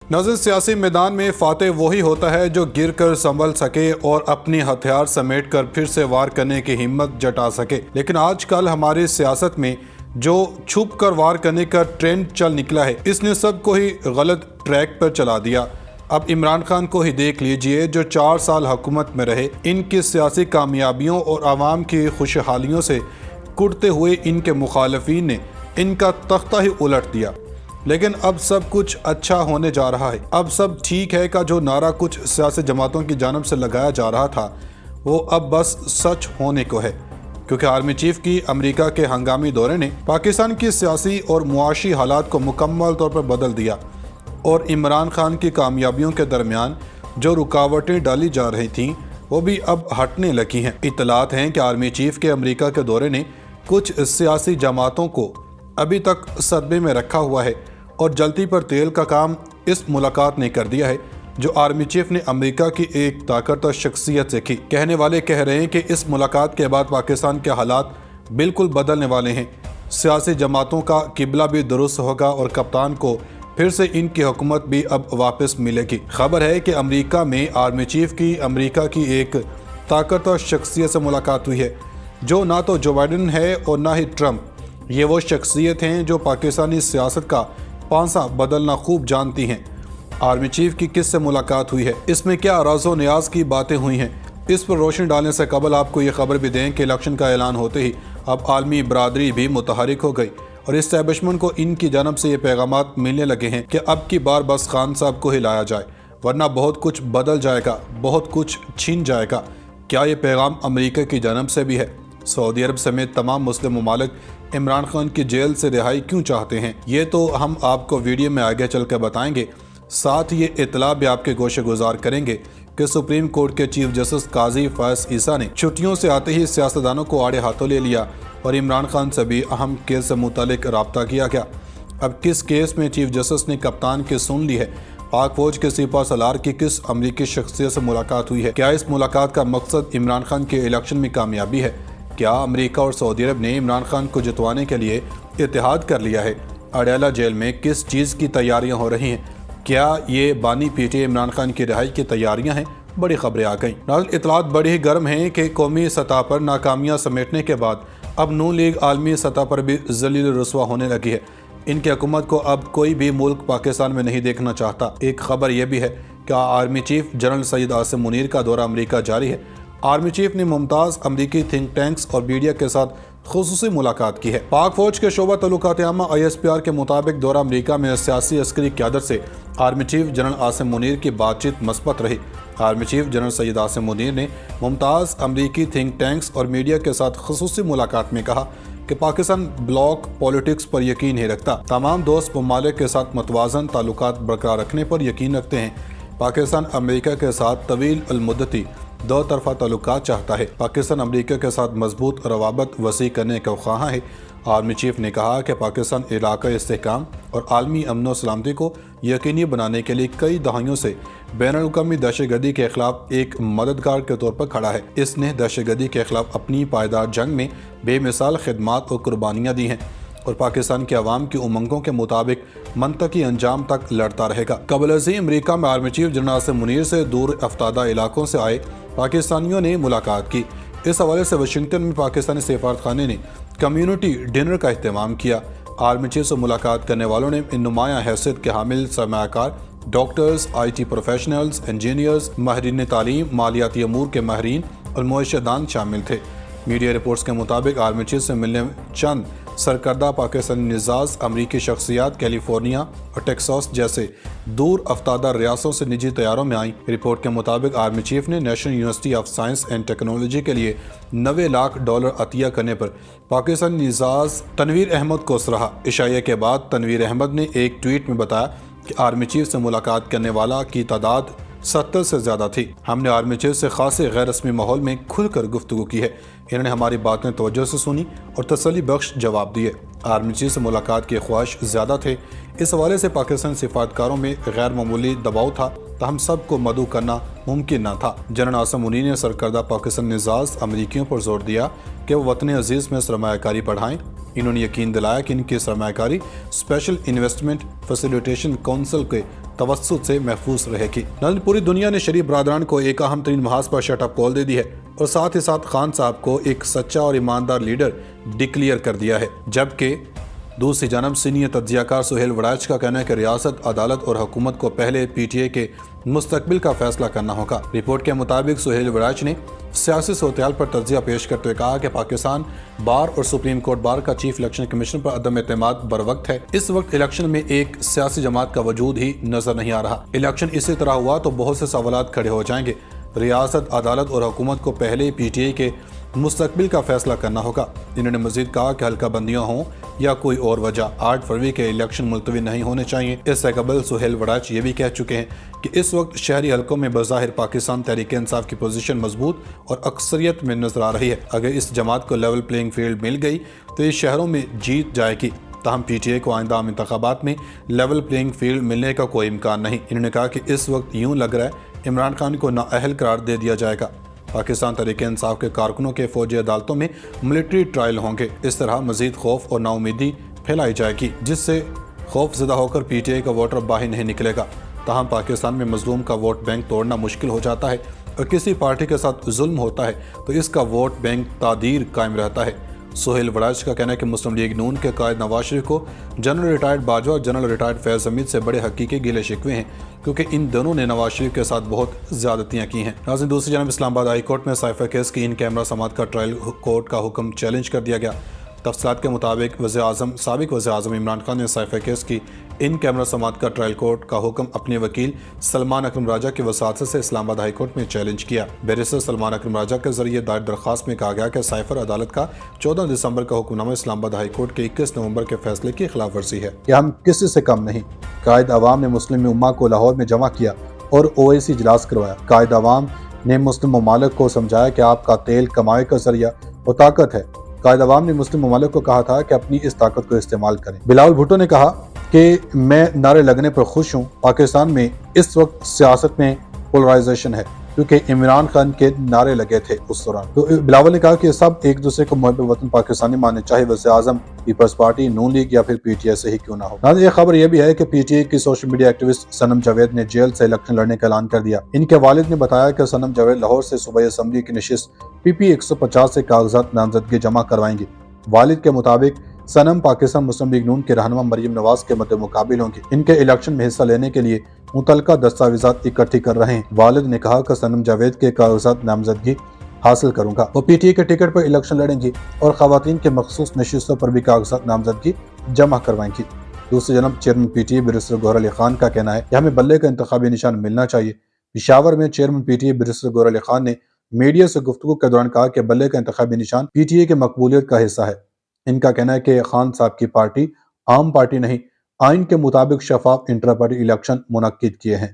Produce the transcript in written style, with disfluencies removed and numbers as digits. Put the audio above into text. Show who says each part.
Speaker 1: नाज़रीन, सियासी मैदान में फातेह वही होता है जो गिर कर संभल सके और अपनी हथियार समेट कर फिर से वार करने की हिम्मत जटा सके। लेकिन आजकल हमारी सियासत में जो छुप कर वार करने का ट्रेंड चल निकला है, इसने सबको ही गलत ट्रैक पर चला दिया। अब इमरान खान को ही देख लीजिए, जो 4 साल हुकूमत में रहे, इनकी सियासी कामयाबियों और आवाम की खुशहालियों से कुटते हुए इनके मुखालफीन ने इनका तख्ता ही उलट दिया। लेकिन अब सब कुछ अच्छा होने जा रहा है। अब सब ठीक है का जो नारा कुछ सियासी जमातों की जानब से लगाया जा रहा था, वो अब बस सच होने को है, क्योंकि आर्मी चीफ की अमेरिका के हंगामी दौरे ने पाकिस्तान की सियासी और मुआशी हालात को मुकम्मल तौर पर बदल दिया और इमरान खान की कामयाबियों के दरमियान जो रुकावटें डाली जा रही थीं, वो भी अब हटने लगी हैं। इत्तलात हैं कि आर्मी चीफ के अमेरिका के दौरे ने कुछ सियासी जमातों को अभी तक सदमे में रखा हुआ है और जलती पर तेल का काम इस मुलाकात ने कर दिया है, जो आर्मी चीफ ने अमेरिका की एक ताकतवर शख्सियत से की। कहने वाले कह रहे हैं कि इस मुलाकात के बाद पाकिस्तान के हालात बिल्कुल बदलने वाले हैं, सियासी जमातों का किबला भी दुरुस्त होगा और कप्तान को फिर से इनकी हुकूमत भी अब वापस मिलेगी। खबर है कि अमेरिका में आर्मी चीफ की अमेरिका की एक ताकतवर शख्सियत से मुलाकात हुई है, जो ना तो जो बाइडन है और ना ही ट्रंप। ये वो शख्सियत हैं जो पाकिस्तानी सियासत का पांसा बदलना खूब जानती हैं। आर्मी चीफ की किस से मुलाकात हुई है, इसमें क्या राज़ो नियाज की बातें हुई हैं, इस पर रोशनी डालने से कबल आपको ये खबर भी दें कि इलेक्शन का ऐलान होते ही अब आलमी बरादरी भी मुतहरिक हो गई और इस्टेब्लिशमेंट को इनकी जानब से ये पैगामात मिलने लगे हैं कि अब की बार बस खान साहब को ही लाया जाए, वरना बहुत कुछ बदल जाएगा, बहुत कुछ छीन जाएगा। क्या ये पैगाम अमेरिका की जानब से भी है? सऊदी अरब समेत तमाम मुस्लिम ममालिक इमरान खान की जेल से रिहाई क्यों चाहते हैं, ये तो हम आपको वीडियो में आगे चल कर बताएंगे। साथ ही ये इतला भी आपके गोशे गुजार करेंगे कि सुप्रीम कोर्ट के चीफ जस्टिस काजी फैज ईसा ने छुट्टियों से आते ही सियासतदानों को आड़े हाथों ले लिया और इमरान खान से भी अहम केस से मुतालिक रब्ता किया गया। अब किस केस में चीफ जस्टिस ने कप्तान की सुन ली है? पाक फौज के सिपा सलार की किस अमरीकी शख्सियत से मुलाकात हुई है? क्या इस मुलाकात का मकसद इमरान खान के इलेक्शन में कामयाबी है? क्या अमेरिका और सऊदी अरब ने इमरान खान को जितवाने के लिए इत्तेहाद कर लिया है? अडयाला जेल में किस चीज़ की तैयारियां हो रही हैं? क्या ये बानी पीटे इमरान खान की रिहाई की तैयारियां हैं? बड़ी खबरें आ गईं। नाज़रीन, इतलात बड़ी ही गर्म हैं कि कौमी सतह पर नाकामियां समेटने के बाद अब नून लीग आलमी सतह पर भी जलील रुसवा होने लगी है। इनकी हुकूमत को अब कोई भी मुल्क पाकिस्तान में नहीं देखना चाहता। एक खबर यह भी है कि army chief general Syed Asim Munir का दौरा अमेरिका जारी है। आर्मी चीफ ने मुमताज़ अमरीकी थिंक टैंक्स और मीडिया के साथ खुसूसी मुलाकात की है। पाक फौज के शोबा तल्लुकात आमा ISPR के मुताबिक दौरा अमेरिका में सियासी अस्करी क़यादत से army chief general Asim Munir की बातचीत मस्बत रही। Army chief general Syed Asim Munir ने मुमताज़ अमरीकी थिंक टैंक्स और मीडिया के साथ खुसूसी मुलाकात में कहा कि पाकिस्तान ब्लॉक पॉलिटिक्स पर यकीन नहीं रखता, तमाम दोस्त ममालिक के साथ मतवाजन ताल्लुकात बरकरार रखने पर यकीन रखते हैं। पाकिस्तान अमेरिका के साथ तवील अलमुद्दती दो तरफा ताल्लुकात चाहता है। पाकिस्तान अमेरिका के साथ मजबूत रवाबत वसी करने का ख्वाह है। आर्मी चीफ ने कहा कि पाकिस्तान इलाका इस्तेहकाम और आलमी अमन व सलामती को यकीनी बनाने के लिए कई दहाइयों से बैनुल-अक़वामी दहशतगर्दी के खिलाफ एक मददगार के तौर पर खड़ा है। इसने दहशतगर्दी के खिलाफ अपनी पायदार जंग में बेमिसाल खिदमात और कुर्बानियाँ दी हैं और पाकिस्तान के अवाम की उमंगों के मुताबिक मंतकी अंजाम तक लड़ता रहेगा। कबल अमेरिका में army chief general Asim Munir से दूर अफ्तादा इलाकों से आए पाकिस्तानियों ने मुलाकात की। इस हवाले से वाशिंगटन में पाकिस्तानी सफारतखाने ने कम्युनिटी डिनर का अहतमाम किया। आर्मी चीफ से मुलाकात करने वालों में नुमाया हैसियत के हामिल सरमायाकार डॉक्टर्स, IT प्रोफेशनल्स, इंजीनियर्स, माहिरीन तालीम, मालियाती अमूर के माहिरीन और मुआशदान शामिल थे। मीडिया रिपोर्ट्स के मुताबिक आर्मी चीफ से मिलने चंद सरकर्दा पाकिस्तानी निजाज अमरीकी शख्सियात कैलिफोर्निया और टेक्सास जैसे दूर अफ्तादा रियासतों से निजी तैयारों में आई। रिपोर्ट के मुताबिक आर्मी चीफ ने national university of science and technology के लिए $90 लाख अतिया करने पर पाकिस्तानी निजाज तनवीर अहमद को सराहा। इशाइया के बाद तनवीर अहमद ने एक ट्वीट में बताया कि आर्मी चीफ से मुलाकात करने वाला की तादाद 70 से ज़्यादा थी। हमने आर्मी चीफ से खासे गैर रस्मी माहौल में खुलकर गुफ्तगू की है। इन्होंने हमारी बातें तवज्जो से सुनी और तसल्ली बख्श जवाब दिए। आर्मी चीफ से मुलाकात की ख्वाहिश ज़्यादा थे। इस हवाले से पाकिस्तान सिफारतकारों में गैर मामूली दबाव था, तो हम सब को मदऊ करना मुमकिन न था। जनरल आसिम मुनीर ने सरकर्दा पाकिस्तान निजाज अमरीकियों पर जोर दिया कि वो वतन अजीज़ में सरमायाकारी बढ़ाएं انہوں نے یقین دلایا کہ ان کی سرمایہ کاری اسپیشل انویسٹمنٹ فیسیلیٹیشن کونسل کے توسط سے محفوظ رہے گی۔ ناظرین، پوری دنیا نے شریف برادران کو ایک اہم ترین محاذ پر شٹ اپ کال دے دی ہے اور ساتھ ہی ساتھ خان صاحب کو ایک سچا اور ایماندار لیڈر ڈکلیئر کر دیا ہے، جبکہ دوسری جانب سینئر تجزیہ کار سہیل وڑائچ کا کہنا ہے کہ ریاست، عدالت اور حکومت کو پہلے پی ٹی اے کے مستقبل کا فیصلہ کرنا ہوگا۔ رپورٹ کے مطابق سہیل وڑائچ نے سیاسی صورتحال پر تجزیہ پیش کرتے ہوئے کہا کہ پاکستان بار اور سپریم کورٹ بار کا چیف الیکشن کمیشن پر عدم اعتماد بروقت ہے۔ اس وقت الیکشن میں ایک سیاسی جماعت کا وجود ہی نظر نہیں آ رہا۔ الیکشن اسی طرح ہوا تو بہت سے سوالات کھڑے ہو جائیں گے۔ ریاست، عدالت اور حکومت کو پہلے پی ٹی اے کے مستقبل کا فیصلہ کرنا ہوگا۔ انہوں نے مزید کہا کہ حلقہ بندیاں ہوں یا کوئی اور وجہ، 8 فروری کے الیکشن ملتوی نہیں ہونے چاہیے۔ اس سے قبل سہیل وڑائچ یہ بھی کہہ چکے ہیں کہ اس وقت شہری حلقوں میں بظاہر پاکستان تحریک انصاف کی پوزیشن مضبوط اور اکثریت میں نظر آ رہی ہے۔ اگر اس جماعت کو لیول پلینگ فیلڈ مل گئی تو یہ شہروں میں جیت جائے گی، تاہم پی ٹی اے کو آئندہ عام انتخابات میں لیول پلینگ فیلڈ ملنے کا کوئی امکان نہیں۔ انہوں نے کہا کہ اس وقت یوں لگ رہا ہے عمران خان کو نااہل قرار دے دیا جائے گا۔ پاکستان تحریک انصاف کے کارکنوں کے فوجی عدالتوں میں ملٹری ٹرائل ہوں گے۔ اس طرح مزید خوف اور نا امیدی پھیلائی جائے گی، جس سے خوف زدہ ہو کر پی ٹی اے کا ووٹر باہر نہیں نکلے گا۔ تاہم پاکستان میں مظلوم کا ووٹ بینک توڑنا مشکل ہو جاتا ہے اور کسی پارٹی کے ساتھ ظلم ہوتا ہے تو اس کا ووٹ بینک تعدیر قائم رہتا ہے۔ سہیل وڑائچ کا کہنا ہے کہ مسلم لیگ نون کے قائد نواز شریف کو جنرل ریٹائرڈ باجوہ اور جنرل ریٹائرڈ فیض حمید سے بڑے حقیقی گلے شکوے ہیں، کیونکہ ان دونوں نے نواز شریف کے ساتھ بہت زیادتیاں کی ہیں۔ ناظرین، دوسری جانب اسلام آباد ہائی کورٹ میں سائفر کیس کی ان کیمرہ سماعت کا ٹرائل کورٹ کا حکم چیلنج کر دیا گیا۔ تفصیلات کے مطابق سابق وزیر اعظم عمران خان نے سائفر کیس کی ان کیمرہ سماعت کا ٹرائل کورٹ کا حکم اپنے وکیل سلمان اکرم راجہ کی وساطت سے اسلام آباد ہائی کورٹ میں چیلنج کیا۔ بیرسٹر سلمان اکرم راجہ کے ذریعے دائر درخواست میں کہا گیا کہ سائفر عدالت کا 14 دسمبر کا حکم نامہ اسلام آباد ہائی کورٹ کے 21 نومبر کے فیصلے کی خلاف ورزی ہے کہ ہم کسی سے کم نہیں۔ قائد عوام نے مسلم امہ کو لاہور میں جمع کیا اور اویسی اجلاس کروایا۔ قائد عوام نے مسلم ممالک کو سمجھایا کہ آپ کا تیل کمائی کا ذریعہ اور طاقت ہے۔ قائد عوام نے مسلم ممالک کو کہا تھا کہ اپنی اس طاقت کو استعمال کریں۔ بلاول بھٹو نے کہا کہ میں نعرے لگنے پر خوش ہوں۔ پاکستان میں اس وقت سیاست میں پولرائزیشن ہے کیونکہ عمران خان کے نعرے لگے تھے اس دوران۔ تو بلاول نے کہا کہ سب ایک دوسرے کو محب وطن پاکستانی مانے، چاہے وزیر اعظم، پیپلز پارٹی، نون لیگ یا پھر پی ٹی اے سے ہی کیوں نہ ہو۔ ناظرین، یہ خبر یہ بھی ہے کہ پی ٹی اے کی سوشل میڈیا ایکٹیوسٹ صنم جاوید نے جیل سے الیکشن لڑنے کا اعلان کر دیا۔ ان کے والد نے بتایا کہ صنم جاوید لاہور سے صوبائی اسمبلی کی نشست پی پی 150 سے کاغذات نامزدگی جمع کروائیں گی۔ والد کے مطابق صنم پاکستان مسلم لیگ نون کے رہنما مریم نواز کے مد مقابل ہوں گی۔ ان کے الیکشن میں حصہ لینے کے لیے متعلقہ دستاویزات اکٹھی کر رہے ہیں۔ والد نے کہا کہ صنم جاوید کے کاغذات نامزدگی حاصل کروں گا۔ وہ پی ٹی اے کے ٹکٹ پر الیکشن لڑیں گی اور خواتین کے مخصوص نشستوں پر بھی کاغذات نامزدگی جمع کروائیں گی۔ دوسری جانب chairman P T I barrister Gohar Ali Khan کا کہنا ہے کہ ہمیں بلے کا انتخابی نشان ملنا چاہیے۔ پشاور میں chairman P T I barrister Gohar Ali Khan نے میڈیا سے گفتگو کے دوران کہا کہ بلے کا انتخابی نشان پی ٹی اے کے مقبولیت کا حصہ ہے۔ ان کا کہنا ہے کہ خان صاحب کی پارٹی عام پارٹی نہیں، آئین کے مطابق شفاف انٹرا پارٹی الیکشن منعقد کیے ہیں۔